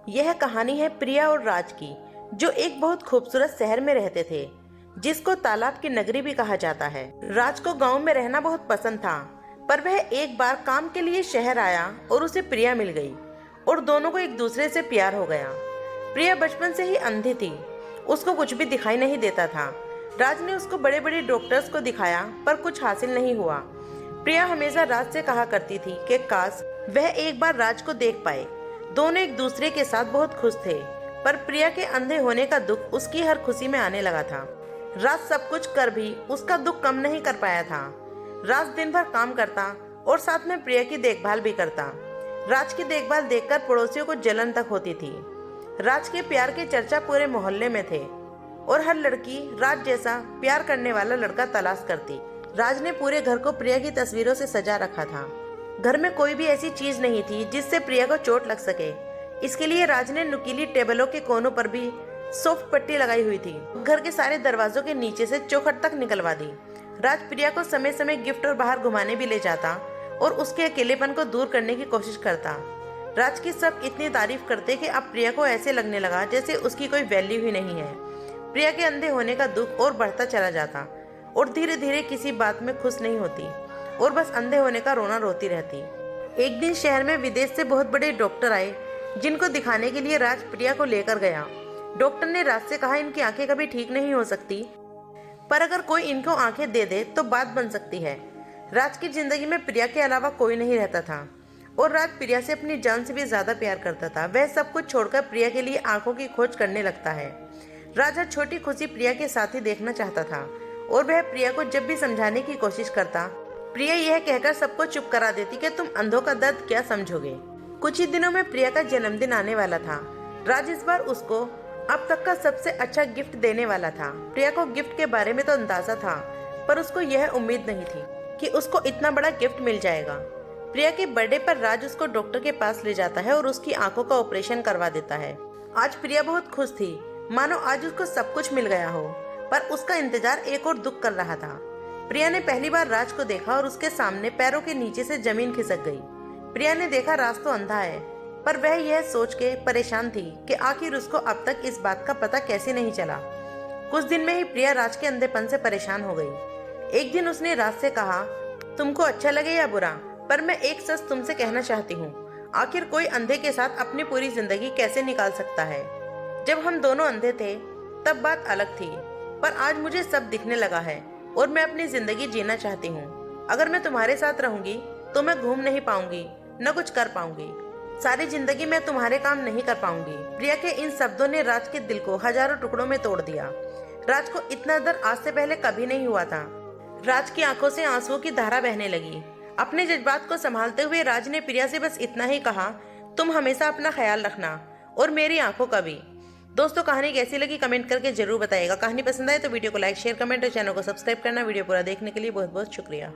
यह कहानी है प्रिया और राज की, जो एक बहुत खूबसूरत शहर में रहते थे, जिसको तालाब की नगरी भी कहा जाता है। राज को गांव में रहना बहुत पसंद था, पर वह एक बार काम के लिए शहर आया और उसे प्रिया मिल गई और दोनों को एक दूसरे से प्यार हो गया। प्रिया बचपन से ही अंधी थी, उसको कुछ भी दिखाई नहीं देता था। राज ने उसको बड़े बड़े डॉक्टर्स को दिखाया, पर कुछ हासिल नहीं हुआ। प्रिया हमेशा राज से कहा करती थी कि काश वह एक बार राज को देख पाए। दोनों एक दूसरे के साथ बहुत खुश थे, पर प्रिया के अंधे होने का दुख उसकी हर खुशी में आने लगा था। राज सब कुछ कर भी उसका दुख कम नहीं कर पाया था। राज दिन भर काम करता और साथ में प्रिया की देखभाल भी करता। राज की देखभाल देखकर पड़ोसियों को जलन तक होती थी। राज के प्यार की चर्चा पूरे मोहल्ले में थे और हर लड़की राज जैसा प्यार करने वाला लड़का तलाश करती। राज ने पूरे घर को प्रिया की तस्वीरों से सजा रखा था। घर में कोई भी ऐसी चीज नहीं थी जिससे प्रिया को चोट लग सके। इसके लिए राज ने नुकीली टेबलों के कोनों पर भी सॉफ्ट पट्टी लगाई हुई थी। घर के सारे दरवाजों के नीचे से चौखट तक निकलवा दी। राज प्रिया को समय समय गिफ्ट और बाहर घुमाने भी ले जाता और उसके अकेलेपन को दूर करने की कोशिश करता। राज की सब इतनी तारीफ करते कि अब प्रिया को ऐसे लगने लगा जैसे उसकी कोई वैल्यू ही नहीं है। प्रिया के अंधे होने का दुख और बढ़ता चला जाता और धीरे धीरे किसी बात में खुश नहीं होती और बस अंधे होने का रोना रोती रहती। एक दिन शहर में विदेश से बहुत बड़े डॉक्टर आए, जिनको दिखाने के लिए राज प्रिया को लेकर गया। डॉक्टर ने राज से कहा, इनकी आंखें कभी ठीक नहीं हो सकती, पर अगर कोई इनको आंखें दे दे तो बात बन सकती है। राज की जिंदगी में प्रिया के अलावा कोई नहीं रहता था और राज प्रिया से अपनी जान से भी ज्यादा प्यार करता था। वह सब कुछ छोड़कर प्रिया के लिए आंखों की खोज करने लगता है। राज हर छोटी खुशी प्रिया के साथ ही देखना चाहता था और वह प्रिया को जब भी समझाने की कोशिश करता, प्रिया यह कहकर सबको चुप करा देती कि तुम अंधों का दर्द क्या समझोगे। कुछ ही दिनों में प्रिया का जन्मदिन आने वाला था। राज इस बार उसको अब तक का सबसे अच्छा गिफ्ट देने वाला था। प्रिया को गिफ्ट के बारे में तो अंदाजा था, पर उसको यह उम्मीद नहीं थी कि उसको इतना बड़ा गिफ्ट मिल जाएगा। प्रिया के बर्थडे पर राज उसको डॉक्टर के पास ले जाता है और उसकी आंखों का ऑपरेशन करवा देता है। आज प्रिया बहुत खुश थी, मानो आज उसको सब कुछ मिल गया हो, पर उसका इंतजार एक और दुख कर रहा था। प्रिया ने पहली बार राज को देखा और उसके सामने पैरों के नीचे से जमीन खिसक गई। प्रिया ने देखा राज तो अंधा है, पर वह यह सोच के परेशान थी कि आखिर उसको अब तक इस बात का पता कैसे नहीं चला। कुछ दिन में ही प्रिया राज के अंधेपन से परेशान हो गई। एक दिन उसने राज से कहा, तुमको अच्छा लगे या बुरा, पर मैं एक सच तुमसे कहना चाहती हूँ। आखिर कोई अंधे के साथ अपनी पूरी जिंदगी कैसे निकाल सकता है। जब हम दोनों अंधे थे तब बात अलग थी, पर आज मुझे सब दिखने लगा है और मैं अपनी जिंदगी जीना चाहती हूँ। अगर मैं तुम्हारे साथ रहूंगी तो मैं घूम नहीं पाऊंगी, न कुछ कर पाऊंगी। सारी जिंदगी मैं तुम्हारे काम नहीं कर पाऊंगी। प्रिया के इन शब्दों ने राज के दिल को हजारों टुकड़ों में तोड़ दिया। राज को इतना दर्द आज से पहले कभी नहीं हुआ था। राज की आंखों से आंसुओं की धारा बहने लगी। अपने जज्बात को संभालते हुए राज ने प्रिया से बस इतना ही कहा, तुम हमेशा अपना ख्याल रखना और मेरी आंखों का भी। दोस्तों, कहानी कैसी लगी कमेंट करके जरूर बताइएगा। कहानी पसंद आए तो वीडियो को लाइक, शेयर, कमेंट और चैनल को सब्सक्राइब करना। वीडियो पूरा देखने के लिए बहुत बहुत शुक्रिया।